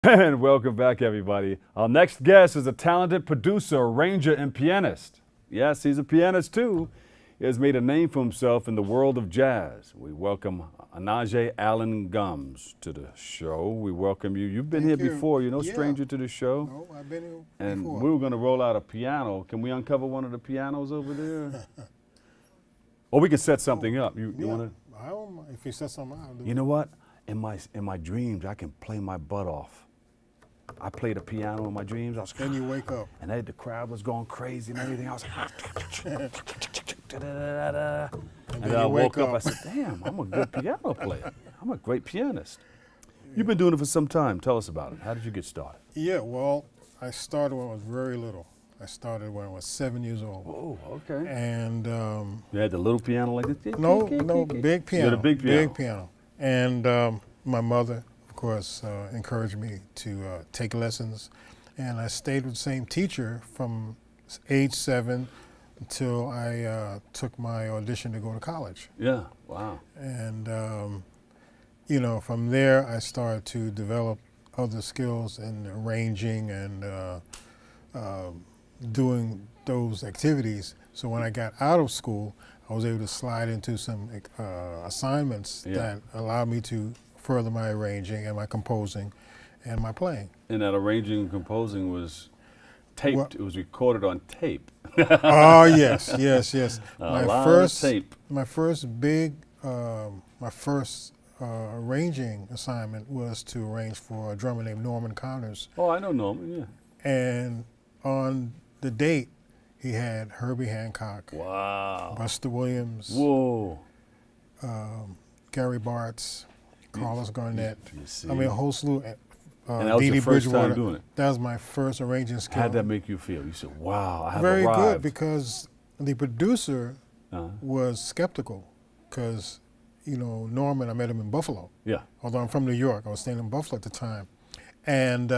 And welcome back, everybody. Our next guest is a talented producer, arranger, and pianist. Yes, he's a pianist too. He has made a name for himself in the world of jazz. We welcome Onaje Allan Gumbs to the show. We welcome you. You've been Thank here you. before. You're no Yeah. stranger to the show. No, I've been here And before. we were going to roll out a piano. Can we uncover one of the pianos over there? Or we can set something up. You Yeah, want to? I don't mind. If you set something out, I'll do You know what? In my dreams, I can play my butt off. I played the piano in my dreams. I was, Then you wake up. and the crowd was going crazy and everything. I was like, and then then I you woke wake up. I said, damn, I'm a good piano player. I'm a great pianist. You've been doing it for some time. Tell us about it. How did you get started? Yeah, well, I started when I was very little. I started when I was 7 years old. Oh, okay. And You had the little piano like this? no, big piano. You had a big piano. Big piano. And my mother, of course, encouraged me to take lessons. And I stayed with the same teacher from age 7 until I took my audition to go to college. Yeah, wow. And, you know, from there I started to develop other skills in arranging and doing those activities. So when I got out of school, I was able to slide into some assignments that allowed me to further my arranging and my composing and my playing. And that arranging and composing was taped. Well- It was recorded on tape. Oh yes, yes, yes. A lot of tape. My first big, arranging assignment was to arrange for a drummer named Norman Connors. Oh, I know Norman, yeah. And on the date, he had Herbie Hancock, Wow. Buster Williams, Whoa. Gary Bartz, Carlos Garnett. You see? I mean, a whole slew. And that was Dee your Dee first time Bridgewater. doing it? That was my first arranging skill. How'd that make you feel? You said, wow, I have Very arrived. good, because the producer Uh-huh. was skeptical, because, you know, Norman, I met him in Buffalo. Yeah. Although I'm from New York, I was staying in Buffalo at the time. And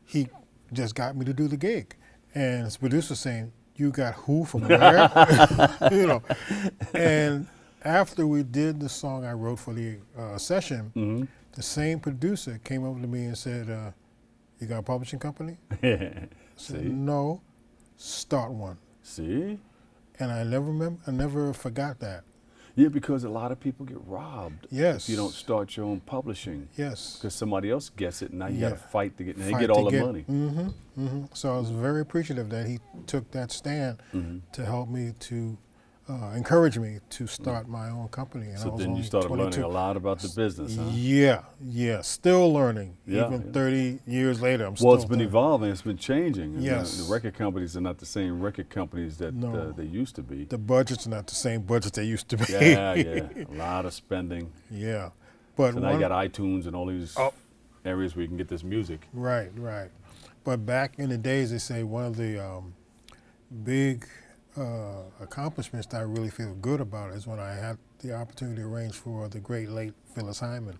he just got me to do the gig. And his producer saying, you got who from where? You know. And after we did the song I wrote for the session, Mm-hmm. the same producer came over to me and said, you got a publishing company? I said, See? no, start one. See? And I never forgot that. Yeah, because a lot of people get robbed Yes. if you don't start your own publishing. Yes. Because somebody else gets it, and now you got to Yeah. fight to get, and they Fight get to all the money. Mm-hmm, mm-hmm. So I was very appreciative that he took that stand Mm-hmm. to help me to encourage me to start my own company. And I So was then you only started 22. learning a lot about the business, huh? Yeah, still learning. Yeah, Even yeah. 30 years later, I'm still Well, it's been learning. evolving. It's been changing. And Yes. the record companies are not the same record companies that No. they used to be. The budget's not the same budget they used to be. Yeah, yeah. A lot of spending. Yeah. But So now you one- got iTunes and all these Oh. areas where you can get this music. Right, right. But back in the days, they say one of the big accomplishments that I really feel good about is when I had the opportunity to arrange for the great late Phyllis Hyman.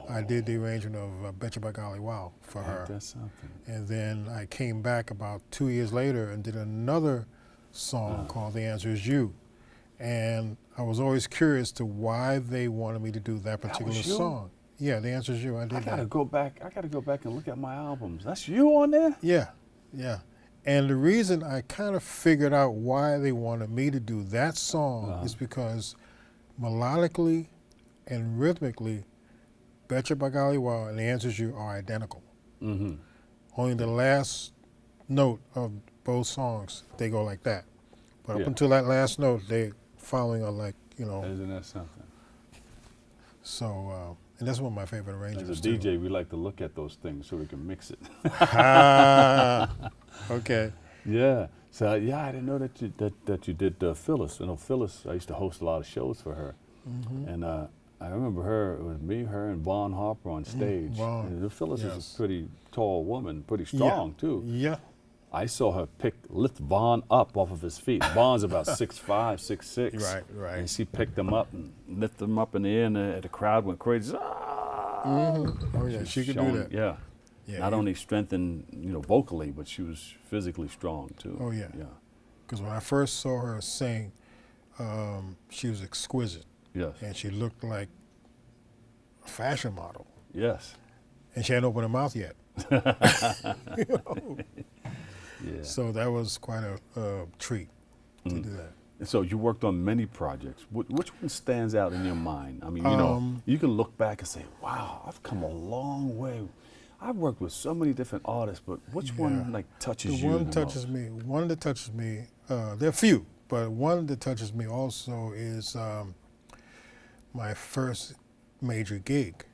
I did the arrangement of Betcha by Golly Wow for her. That's something. And then I came back about 2 years later and did another song called The Answer Is You. And I was always curious to why they wanted me to do that particular was you? song. Yeah, The Answer Is You. I did I gotta that. go back. I gotta go back and look at my albums. That's you on there? Yeah, yeah. And the reason I kind of figured out why they wanted me to do that song is because melodically and rhythmically, Betcha by Golly Wow and The Answer Is You are identical. Mm-hmm. Only the last note of both songs, they go like that. But up Yeah. until that last note, they following are like, you know, Isn't that something? so, and that's one of my favorite As arrangements a too. DJ, we like to look at those things so we can mix it. Ah, okay. Yeah. So yeah, I didn't know that you did Phyllis. You know, Phyllis. I used to host a lot of shows for her, and I remember her. It was me, her, and Vaughn Harper on stage. Vaughn, And Phyllis is yes. a pretty tall woman, pretty strong too. Yeah. I saw her lift Vaughn up off of his feet. Vaughn's about 6'5", 6'6". Right, right. And she picked him up and lifted him up in the air, and the crowd went crazy. Ah! Oh yeah, she could do Showing- that. Yeah. Yeah, Not you- only strengthened, vocally, but she was physically strong too. Oh, yeah. Yeah. Because when I first saw her sing, she was exquisite, Yes. and she looked like a fashion model. Yes. and she hadn't opened her mouth yet. You know? Yeah. So that was quite a treat to do that. And so you worked on many projects. Which one stands out in your mind? I mean, you know, you can look back and say, wow, I've come a long way. I've worked with so many different artists, but which one like touches you? One that touches me, there are a few, but one that touches me also is my first major gig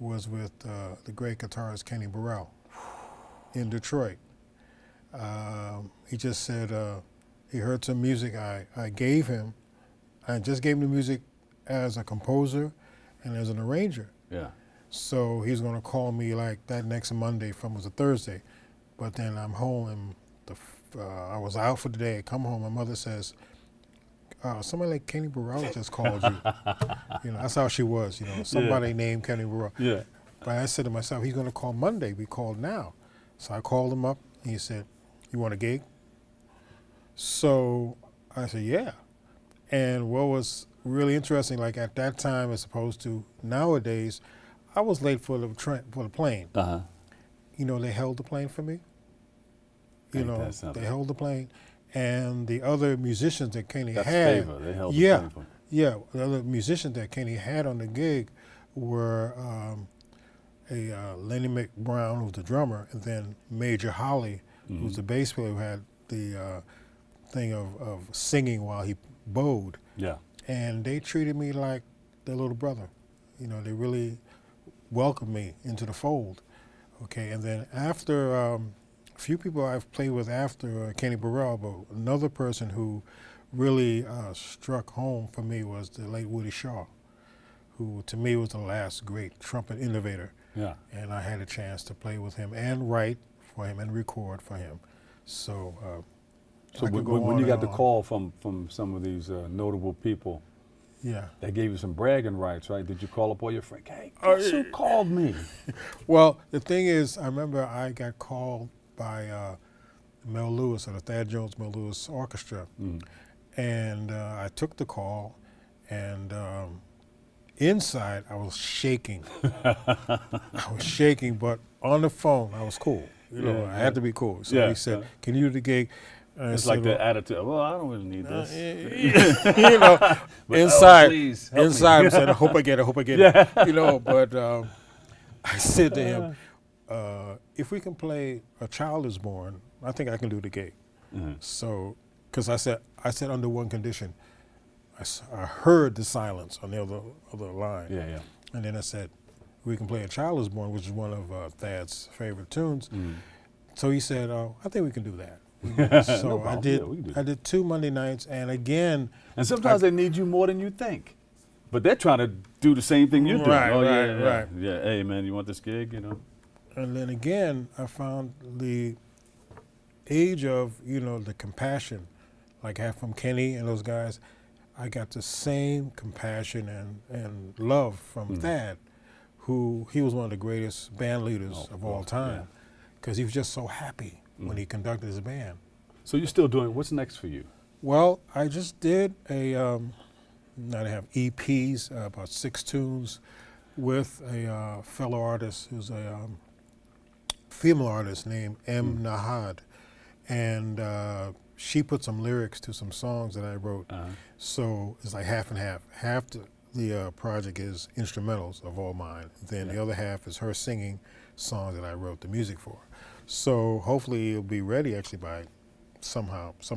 was with the great guitarist Kenny Burrell in Detroit. He just said he heard some music I gave him. I just gave him the music as a composer and as an arranger. Yeah. So he's going to call me like that next Monday from, it was a Thursday. But then I'm home and I was out for the day. I come home, my mother says, somebody like Kenny Burrell just called you. You know, that's how she was, you know, somebody named Kenny Burrell. Yeah. But I said to myself, he's going to call Monday. We called now. So I called him up and he said, you want a gig? So I said, yeah. And what was really interesting, like at that time as opposed to nowadays, I was late for the plane. Uh-huh. You know, they held the plane for me. You know, they held the plane. And the other musicians that Kenny had. Favor. They held the plane for me. Yeah, the other musicians that Kenny had on the gig were Lenny McBrown, who was the drummer, and then Major Holly, who was the bass player, who had the thing of singing while he bowed. Yeah. And they treated me like their little brother. You know, they really welcomed me into the fold. Okay, and then after a few people I've played with after Kenny Burrell, but another person who really struck home for me was the late Woody Shaw, who to me was the last great trumpet innovator. Yeah. And I had a chance to play with him and write for him and record for him. So when you got the call from some of these notable people, yeah, they gave you some bragging rights, right? Did you call up all your friends? Hey, guess who called me? Well, the thing is, I remember I got called by Mel Lewis of the Thad Jones Mel Lewis Orchestra, and I took the call, and inside I was shaking. I was shaking, but on the phone I was cool. You know, I had to be cool. So he said, "Can you do the gig?" It's like the attitude. Well, I don't really need this. You know, But, inside, please, I said, "I hope I get it. I hope I get it." You know, but I said to him, "If we can play A Child Is Born, I think I can do the gig." So, because I said under one condition. I heard the silence on the other line. Yeah. And then I said, we can play A Child Is Born, which is one of Thad's favorite tunes. So he said, I think we can do that. So no, I did 2 Monday nights, and again. And sometimes they need you more than you think. But they're trying to do the same thing you're doing. Right. Yeah, hey man, you want this gig, you know? And then again, I found the age of, you know, the compassion, like I have from Kenny and those guys. I got the same compassion and love from Thad, who he was one of the greatest band leaders of all time, because he was just so happy when he conducted his band. So you're still doing, what's next for you? Well, I just did now they have EPs, about 6 tunes, with a fellow artist who's a female artist named M. Nahad. And she put some lyrics to some songs that I wrote. So it's like half and half. Half the project is instrumentals of all mine. Then the other half is her singing songs that I wrote the music for. So hopefully it'll be ready actually by some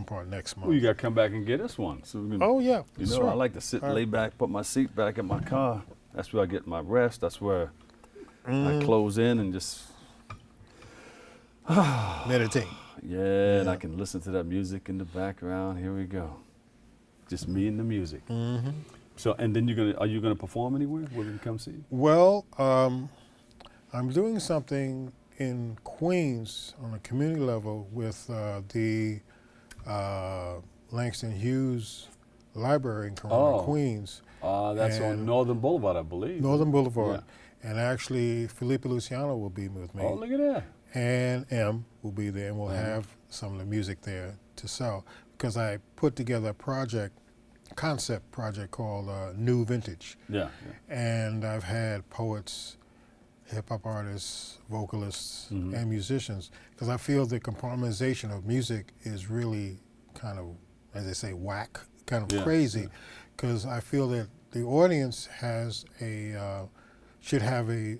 part next month. Well, you got to come back and get us one. So we can, you know, I like to sit, lay back, put my seat back in my car. That's where I get my rest. That's where I close in and just meditate. Yeah, and I can listen to that music in the background. Here we go. Just me and the music. So, and then are you gonna perform anywhere? Will you come see you? Well, I'm doing something in Queens on a community level with the Langston Hughes Library in Corona, Queens. That's on Northern Boulevard, I believe. Northern Boulevard. And actually, Felipe Luciano will be with me. Oh, look at that. And M will be there, and we'll have some of the music there to sell. Because I put together a concept project called New Vintage. And I've had poets hip hop artists, vocalists, Mhm. and musicians, because I feel the compartmentalization of music is really kind of, as they say, whack, kind of Yeah, crazy, because I feel that the audience has should have a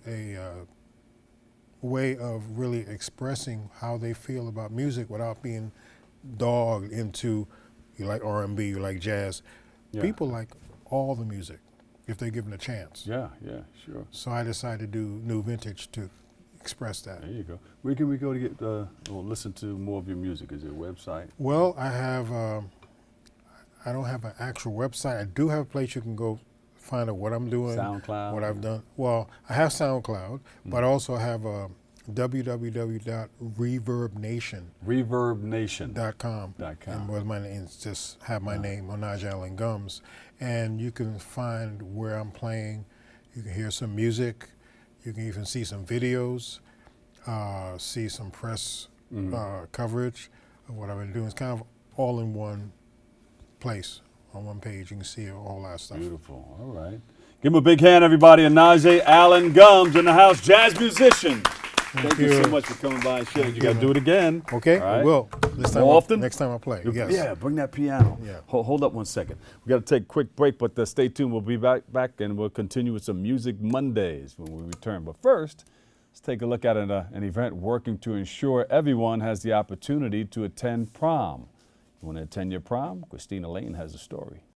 way of really expressing how they feel about music without being dogged into, you like R&B, you like jazz. Yeah. People like all the music if they're given a chance. Yeah, yeah, sure. So I decided to do New Vintage to express that. There you go. Where can we go to get or listen to more of your music? Is there a website? Well, I don't have an actual website. I do have a place you can go find out what I'm doing, SoundCloud? what I've done. Well, I have SoundCloud, but I also have www.reverbnation.com. ReverbNation.com. And with my name, it's just have my name, Onaje Allan Gumbs, and you can find where I'm playing. You can hear some music. You can even see some videos, see some press coverage of what I've been doing. It's kind of all in one place on one page. You can see all that stuff. Beautiful. All right. Give him a big hand, everybody. Onaje Allan Gumbs in the house, jazz musician. Thank you so much for coming by and sharing. You got to do it again. Okay, All right? I will. This time More often? Next time I play. Yes. Yeah, bring that piano. Yeah. Hold up one second. We got to take a quick break, but stay tuned. We'll be back and we'll continue with some Music Mondays when we return. But first, let's take a look at an event working to ensure everyone has the opportunity to attend prom. You want to attend your prom? Christina Lane has a story.